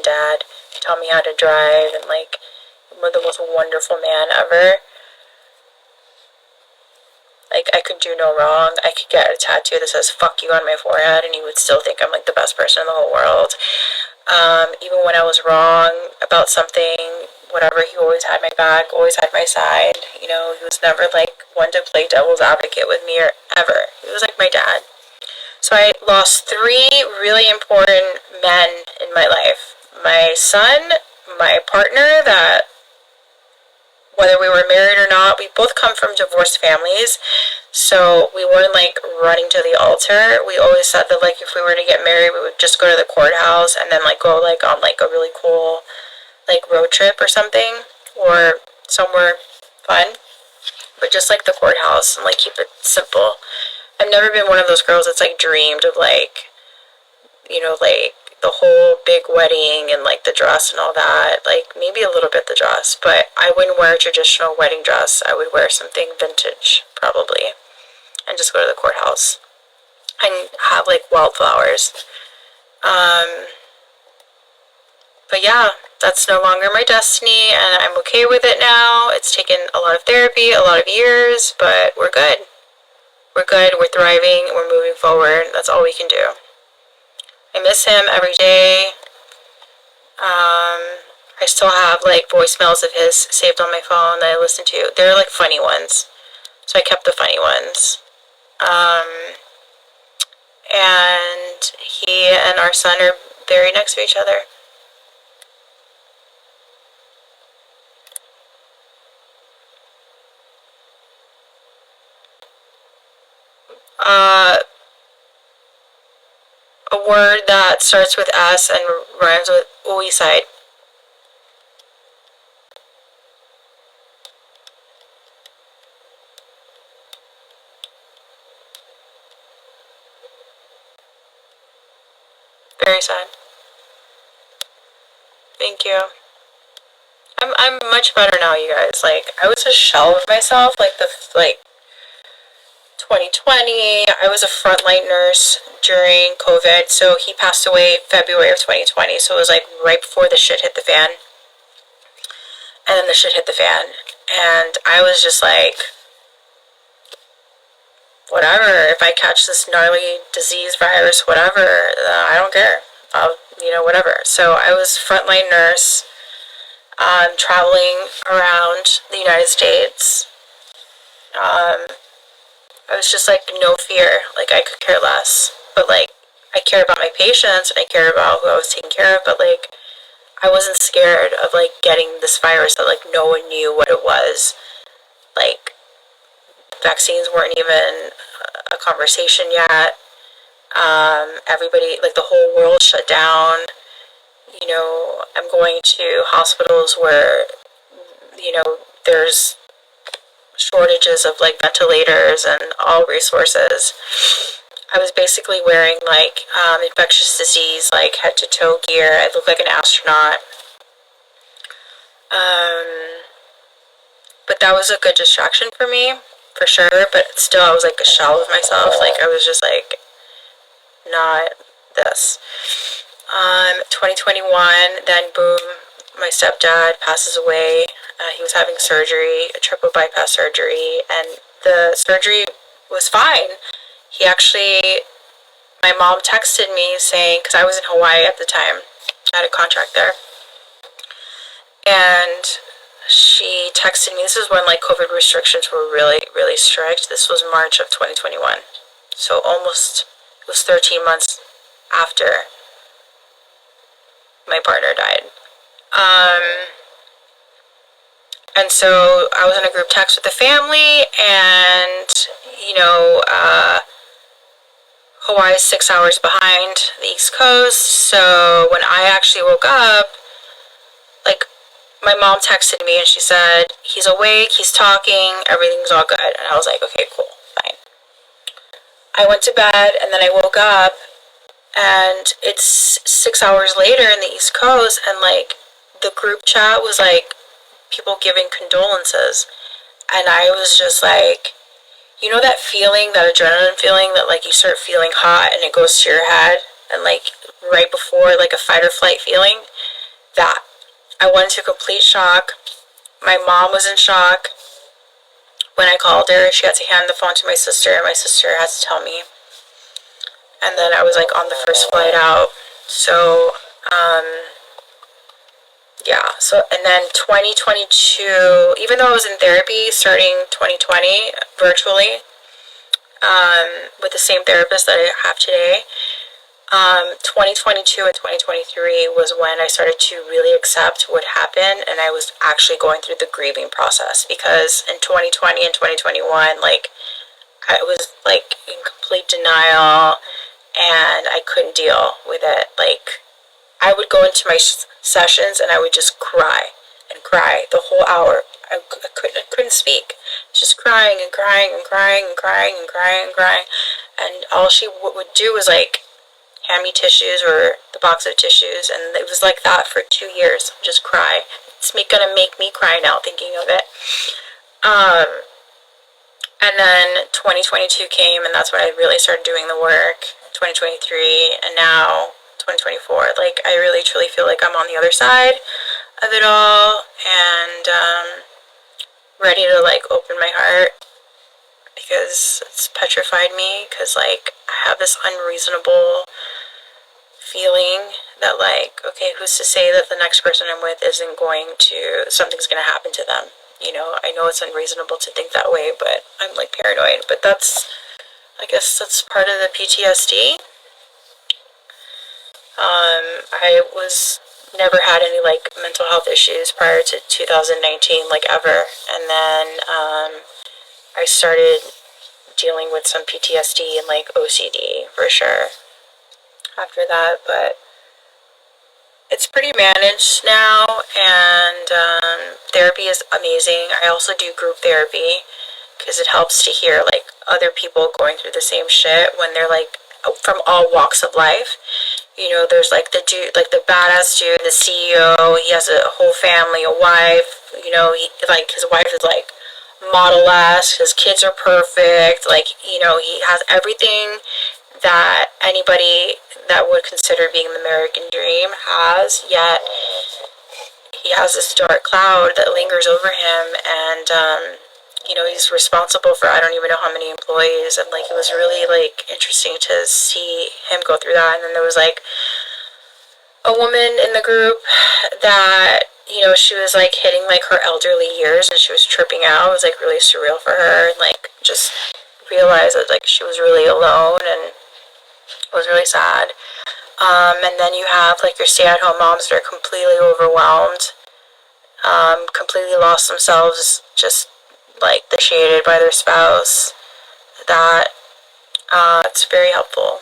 dad. He taught me how to drive, and like, was the most wonderful man ever. Like, I could do no wrong. I could get a tattoo that says "fuck you" on my forehead, and he would still think I'm like the best person in the whole world. Even when I was wrong about something, whatever, he always had my back, always had my side. You know, he was never like one to play devil's advocate with me or ever. He was like my dad. So I lost 3 really important men in my life. My son, my partner, that whether we were married or not, we both come from divorced families, so we weren't like running to the altar. We always said that like if we were to get married, we would just go to the courthouse and then like go like on like a really cool like road trip or something, or somewhere fun, but just like the courthouse, and like keep it simple. I've never been one of those girls that's like dreamed of like, you know, like the whole big wedding and like the dress and all that. Like maybe a little bit the dress, but I wouldn't wear a traditional wedding dress. I would wear something vintage probably, and just go to the courthouse and have like wildflowers. But yeah, that's no longer my destiny, and I'm okay with it now. It's taken a lot of therapy, a lot of years, but we're good. We're good, we're thriving, we're moving forward. That's all we can do. I miss him every day. I still have like voicemails of his saved on my phone that I listen to. They're like funny ones, so I kept the funny ones. And he and our son are buried next to each other. A word that starts with S and rhymes with ooey-side. Very sad. Thank you. I'm much better now, you guys. Like, I was a shell of myself, like 2020. I was a frontline nurse during COVID, so he passed away February of 2020, so it was like right before the shit hit the fan. And then the shit hit the fan, and I was just like, whatever, if I catch this gnarly disease, virus, whatever, I don't care. Whatever. So I was frontline nurse, traveling around the United States. I was just like, no fear. Like, I could care less. But like, I care about my patients, and I care about who I was taking care of, but like, I wasn't scared of like getting this virus that like no one knew what it was. Like, vaccines weren't even a conversation yet. Everybody, like the whole world shut down. You know, I'm going to hospitals where, you know, there's shortages of like ventilators and all resources. I was basically wearing like infectious disease, like head to toe gear. I looked like an astronaut. But that was a good distraction for me, for sure. But still, I was like a shell of myself. Like, I was just like, not this. 2021, then boom, my stepdad passes away. He was having surgery, a triple bypass surgery, and the surgery was fine. He actually, my mom texted me saying, because I was in Hawaii at the time, I had a contract there, and she texted me. This is when like COVID restrictions were really, really strict. This was March of 2021, so almost, it was 13 months after my partner died. And so I was in a group text with the family, and, you know, Hawaii is 6 hours behind the East Coast, so when I actually woke up, like, my mom texted me and she said, he's awake, he's talking, everything's all good. And I was like, okay, cool, fine. I went to bed, and then I woke up, and it's 6 hours later in the East Coast, and like the group chat was like people giving condolences, and I was just like, you know that feeling, that adrenaline feeling, that like you start feeling hot and it goes to your head, and like right before, like a fight or flight feeling, that. I went into complete shock. My mom was in shock. When I called her, she had to hand the phone to my sister, and my sister had to tell me. And then I was like on the first flight out. So, yeah. So, and then 2022, even though I was in therapy starting 2020 virtually, with the same therapist that I have today, 2022 and 2023 was when I started to really accept what happened, and I was actually going through the grieving process, because in 2020 and 2021, like, I was like in complete denial, and I couldn't deal with it. Like, I would go into my sessions and I would just cry and cry the whole hour. I couldn't speak. Just crying and crying and crying and crying and crying and crying. And all she would do was like hand me tissues or the box of tissues, and it was like that for 2 years. Just cry. It's gonna make me cry now thinking of it. And then 2022 came, and that's when I really started doing the work. 2023, and now 2024. Like, I really truly feel like I'm on the other side of it all, and ready to like open my heart, because it's petrified me, because like I have this unreasonable feeling that, like, okay, who's to say that the next person I'm with isn't going to, something's going to happen to them. You know, I know it's unreasonable to think that way, but I'm like paranoid. But that's, I guess that's part of the PTSD. I was never had any like mental health issues prior to 2019, like ever. And then I started dealing with some PTSD and like OCD for sure after that, but it's pretty managed now, and therapy is amazing. I also do group therapy because it helps to hear like other people going through the same shit when they're like from all walks of life. You know, there's like the dude, like the badass dude, the CEO. He has a whole family, a wife. You know, like his wife is like model-esque. His kids are perfect. Like, you know, he has everything that anybody that would consider being the American dream has, yet he has this dark cloud that lingers over him, and you know, he's responsible for I don't even know how many employees, and like it was really like interesting to see him go through that. And then there was like a woman in the group that, you know, she was like hitting like her elderly years, and she was tripping out. It was like really surreal for her, and like just realized that like she was really alone, and it was really sad. And then you have like your stay-at-home moms that are completely overwhelmed, completely lost themselves, just like shaded by their spouse. That it's very helpful.